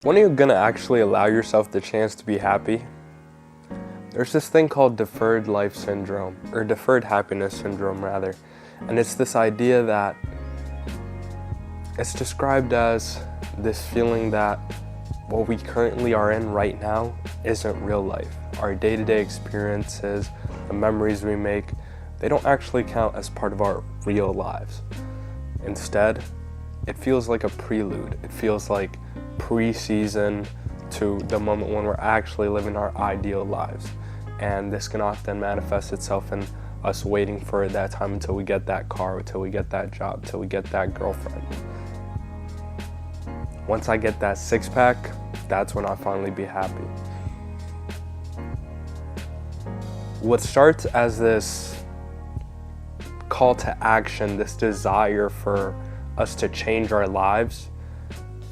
When are you gonna actually allow yourself the chance to be happy? There's this thing called deferred life syndrome, or deferred happiness syndrome rather. And it's this idea that it's described as this feeling that what we currently are in right now isn't real life. Our day-to-day experiences, the memories we make, they don't actually count as part of our real lives. Instead, it feels like a prelude. It feels like pre-season to the moment when we're actually living our ideal lives. And this can often manifest itself in us waiting for that time until we get that car, until we get that job, until we get that girlfriend. Once I get that six-pack, that's when I'll finally be happy. What starts as this call to action, this desire for us to change our lives,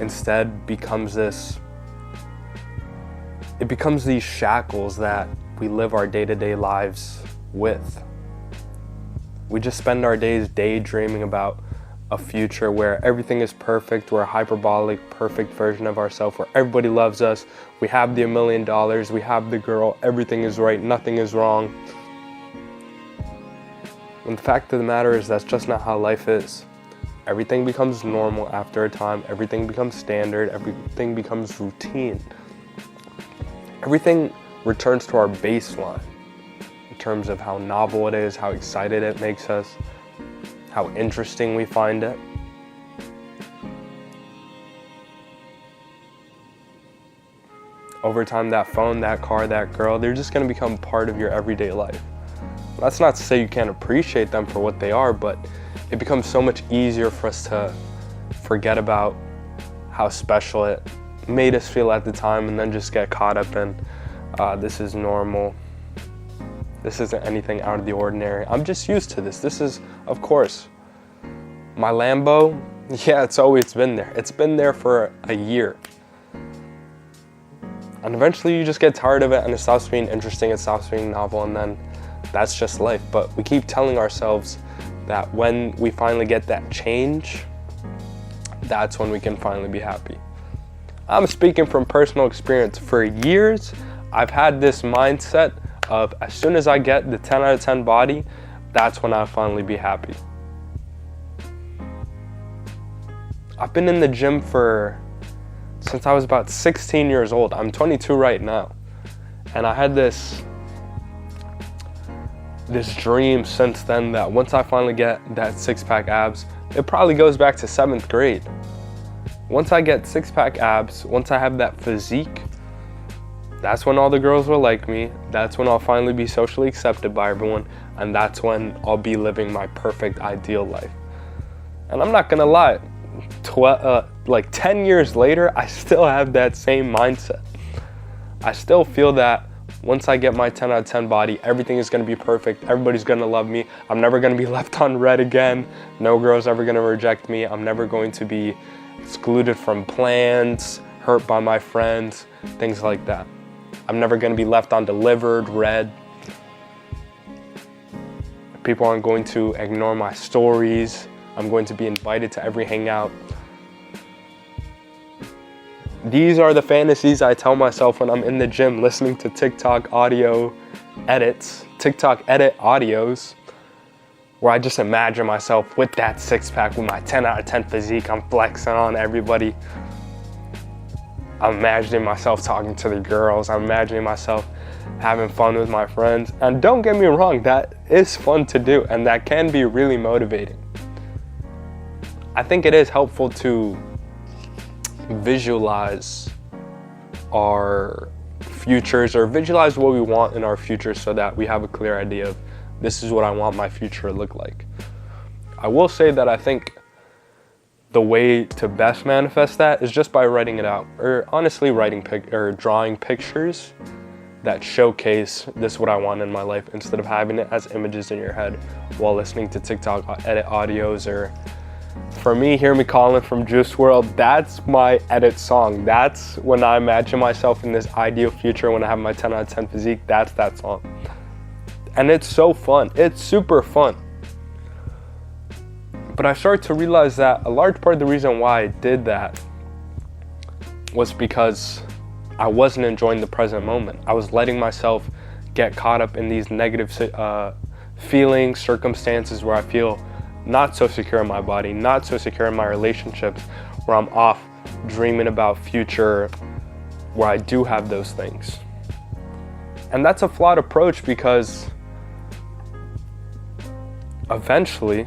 instead becomes these shackles that we live our day-to-day lives with. We just spend our days daydreaming about a future where everything is perfect, we're a hyperbolic, perfect version of ourselves, where everybody loves us, we have the $1 million, we have the girl, everything is right, nothing is wrong. And the fact of the matter is that's just not how life is. Everything becomes normal after a time, everything becomes standard, everything becomes routine. Everything returns to our baseline in terms of how novel it is, how excited it makes us, how interesting we find it. Over time, that phone, that car, that girl, they're just gonna become part of your everyday life. That's not to say you can't appreciate them for what they are, but it becomes so much easier for us to forget about how special it made us feel at the time and then just get caught up in, this is normal. This isn't anything out of the ordinary. I'm just used to this. This is, of course, my Lambo. Yeah, it's always been there. It's been there for a year. And eventually you just get tired of it and it stops being interesting, it stops being novel, and then that's just life. But we keep telling ourselves that when we finally get that change, that's when we can finally be happy. I'm speaking from personal experience. For years, I've had this mindset of as soon as I get the 10 out of 10 body, that's when I'll finally be happy. I've been in the gym since I was about 16 years old. I'm 22 right now. And I had this dream since then that once I finally get that six-pack abs, it probably goes back to 7th grade. Once I get six-pack abs, once I have that physique, that's when all the girls will like me. That's when I'll finally be socially accepted by everyone. And that's when I'll be living my perfect ideal life. And I'm not gonna lie, 10 years later, I still have that same mindset. I still feel that once I get my 10 out of 10 body, everything is gonna be perfect. Everybody's gonna love me. I'm never gonna be left on red again. No girl's ever gonna reject me. I'm never going to be excluded from plans, hurt by my friends, things like that. I'm never gonna be left undelivered, red. People aren't going to ignore my stories. I'm going to be invited to every hangout. These are the fantasies I tell myself when I'm in the gym listening to TikTok audio edits, TikTok edit audios, where I just imagine myself with that six-pack, with my 10 out of 10 physique. I'm flexing on everybody. I'm imagining myself talking to the girls. I'm imagining myself having fun with my friends. And don't get me wrong, that is fun to do, and that can be really motivating. I think it is helpful to visualize our futures, or visualize what we want in our future, so that we have a clear idea of this is what I want my future to look like. I will say that I think the way to best manifest that is just by writing it out, or honestly drawing pictures that showcase this is what I want in my life, instead of having it as images in your head while listening to TikTok edit audios. Or for me, Hear Me Calling from Juice WRLD, that's my edit song. That's when I imagine myself in this ideal future when I have my 10 out of 10 physique, that's that song. And it's so fun, it's super fun. But I started to realize that a large part of the reason why I did that was because I wasn't enjoying the present moment. I was letting myself get caught up in these negative feelings, circumstances where I feel not so secure in my body, not so secure in my relationships, where I'm off dreaming about future where I do have those things. And that's a flawed approach, because eventually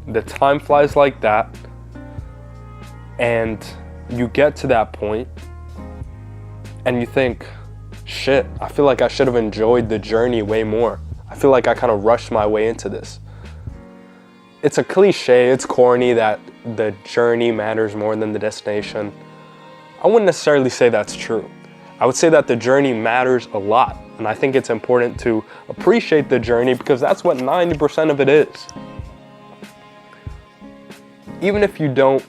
the time flies like that, and you get to that point and you think, shit, I feel like I should have enjoyed the journey way more. I feel like I kind of rushed my way into this. It's a cliche, it's corny that the journey matters more than the destination. I wouldn't necessarily say that's true. I would say that the journey matters a lot, and I think it's important to appreciate the journey, because that's what 90% of it is. Even if you don't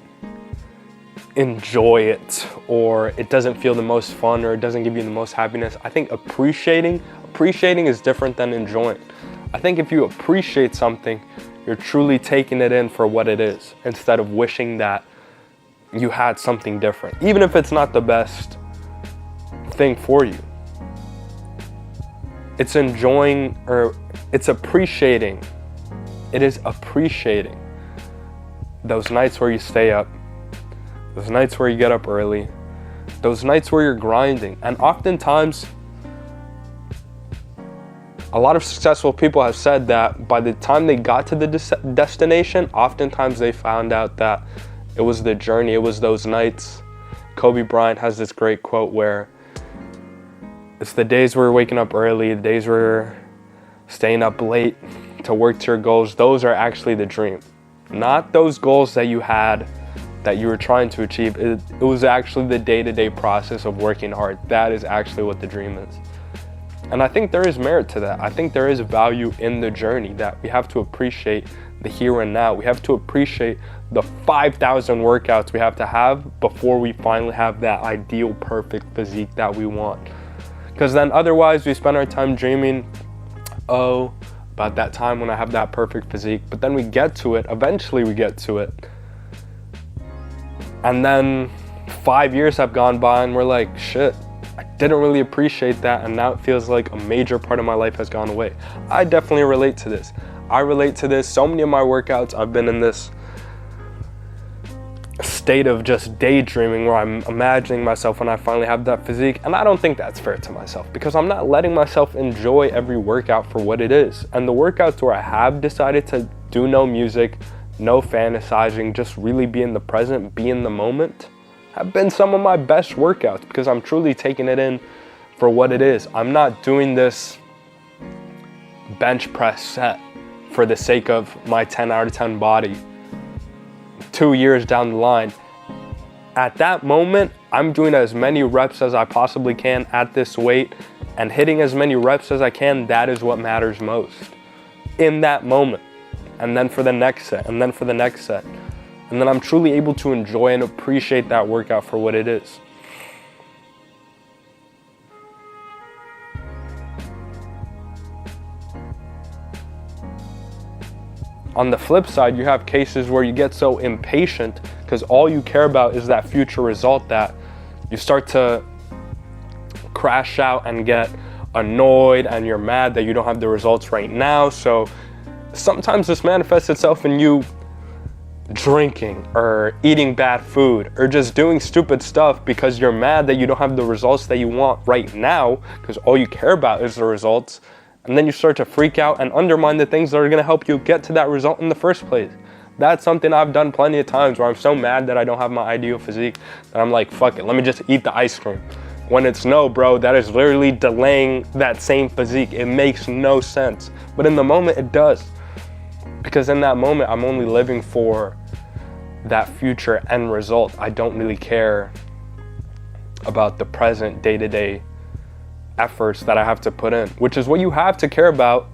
enjoy it, or it doesn't feel the most fun, or it doesn't give you the most happiness, I think appreciating is different than enjoying. I think if you appreciate something, you're truly taking it in for what it is, instead of wishing that you had something different, even if it's not the best thing for you. It's enjoying, or it's appreciating. It is appreciating those nights where you stay up, those nights where you get up early, those nights where you're grinding. And oftentimes, a lot of successful people have said that by the time they got to the destination, oftentimes they found out that it was the journey, it was those nights. Kobe Bryant has this great quote where it's the days where you're waking up early, the days where you're staying up late to work to your goals, those are actually the dream. Not those goals that you had, that you were trying to achieve. It was actually the day-to-day process of working hard. That is actually what the dream is. And I think there is merit to that. I think there is value in the journey, that we have to appreciate the here and now. We have to appreciate the 5,000 workouts we have to have before we finally have that ideal, perfect physique that we want. Because then otherwise we spend our time dreaming, about that time when I have that perfect physique. But then we get to it, eventually we get to it. And then 5 years have gone by and we're like, shit, I didn't really appreciate that, and now it feels like a major part of my life has gone away. I definitely relate to this. I relate to this. So many of my workouts, I've been in this state of just daydreaming where I'm imagining myself when I finally have that physique, and I don't think that's fair to myself, because I'm not letting myself enjoy every workout for what it is. And the workouts where I have decided to do no music, no fantasizing, just really be in the present, be in the moment, have been some of my best workouts, because I'm truly taking it in for what it is. I'm not doing this bench press set for the sake of my 10 out of 10 body 2 years down the line. At that moment, I'm doing as many reps as I possibly can at this weight and hitting as many reps as I can. That is what matters most in that moment. And then for the next set, and then for the next set. And then I'm truly able to enjoy and appreciate that workout for what it is. On the flip side, you have cases where you get so impatient because all you care about is that future result, that you start to crash out and get annoyed, and you're mad that you don't have the results right now. So sometimes this manifests itself in you drinking or eating bad food or just doing stupid stuff because you're mad that you don't have the results that you want right now, because all you care about is the results. And then you start to freak out and undermine the things that are going to help you get to that result in the first place. That's something I've done plenty of times, where I'm so mad that I don't have my ideal physique that I'm like, fuck it, let me just eat the ice cream. When it's no, bro, that is literally delaying that same physique. It makes no sense. But in the moment, it does. Because in that moment, I'm only living for that future end result. I don't really care about the present day-to-day efforts that I have to put in, which is what you have to care about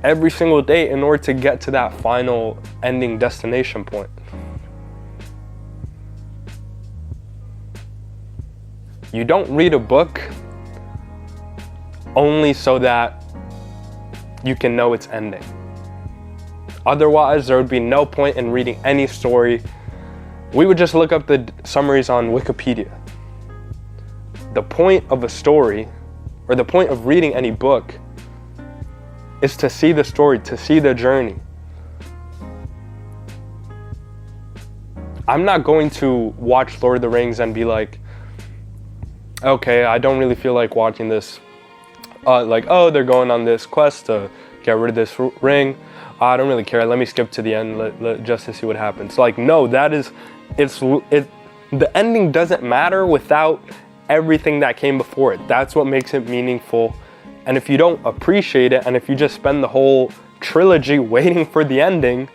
every single day in order to get to that final ending destination point. You don't read a book only so that you can know its ending. Otherwise, there would be no point in reading any story. We would just look up the summaries on Wikipedia. the point of a story, or the point of reading any book, is to see the story, to see the journey. I'm not going to watch Lord of the Rings and be like, okay, I don't really feel like watching this. Like, oh, they're going on this quest to get rid of this ring. I don't really care. Let me skip to the end just to see what happens. Like, no, the ending doesn't matter without everything that came before it. That's what makes it meaningful. And if you don't appreciate it, and if you just spend the whole trilogy waiting for the ending,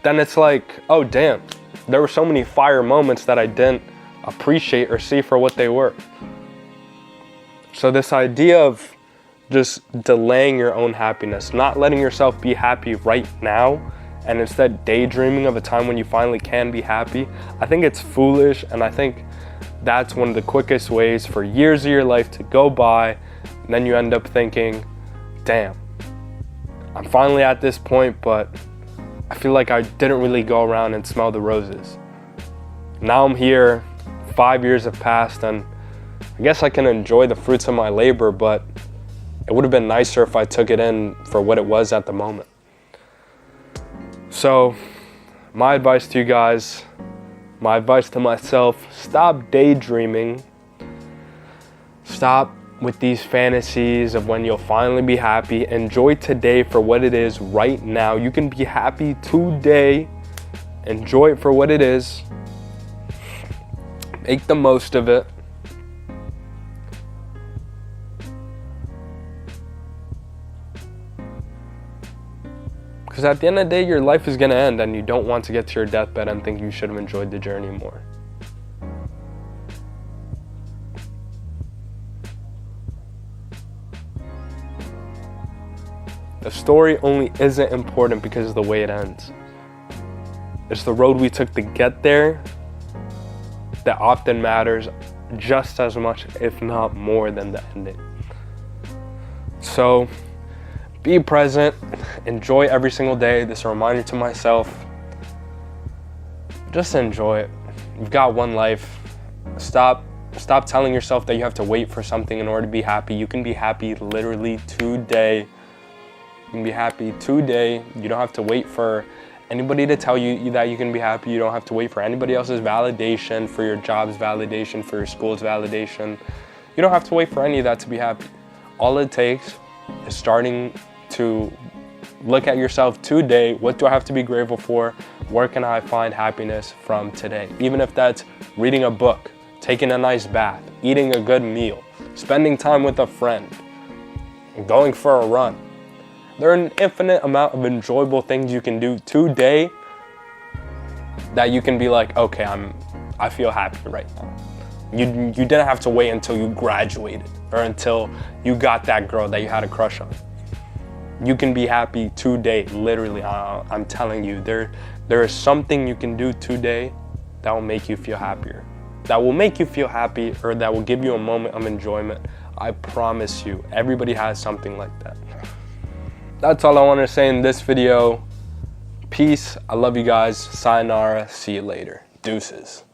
then it's like, oh damn, there were so many fire moments that I didn't appreciate or see for what they were. So this idea of just delaying your own happiness, not letting yourself be happy right now, and instead daydreaming of a time when you finally can be happy, I think it's foolish, and I think that's one of the quickest ways for years of your life to go by, and then you end up thinking, damn, I'm finally at this point, but I feel like I didn't really go around and smell the roses. Now I'm here, 5 years have passed, and I guess I can enjoy the fruits of my labor, but it would have been nicer if I took it in for what it was at the moment. So, my advice to you guys, my advice to myself, stop daydreaming. Stop with these fantasies of when you'll finally be happy. Enjoy today for what it is right now. You can be happy today. Enjoy it for what it is. Make the most of it. Because at the end of the day, your life is going to end, and you don't want to get to your deathbed and think you should have enjoyed the journey more. The story only isn't important because of the way it ends. It's the road we took to get there that often matters just as much, if not more, than the ending. So, be present, enjoy every single day. This is a reminder to myself. Just enjoy it. You've got one life. Stop telling yourself that you have to wait for something in order to be happy. You can be happy literally today. You can be happy today. You don't have to wait for anybody to tell you that you can be happy. You don't have to wait for anybody else's validation, for your job's validation, for your school's validation. You don't have to wait for any of that to be happy. All it takes is starting to look at yourself today. What do I have to be grateful for? Where can I find happiness from today? Even if that's reading a book, taking a nice bath, eating a good meal, spending time with a friend, going for a run. There are an infinite amount of enjoyable things you can do today that you can be like, okay, I feel happy right now. You didn't have to wait until you graduated or until you got that girl that you had a crush on. You can be happy today, literally. I'm telling you, there is something you can do today that will make you feel happier. That will make you feel happy, or that will give you a moment of enjoyment. I promise you, everybody has something like that. That's all I want to say in this video. Peace. I love you guys. Sayonara. See you later. Deuces.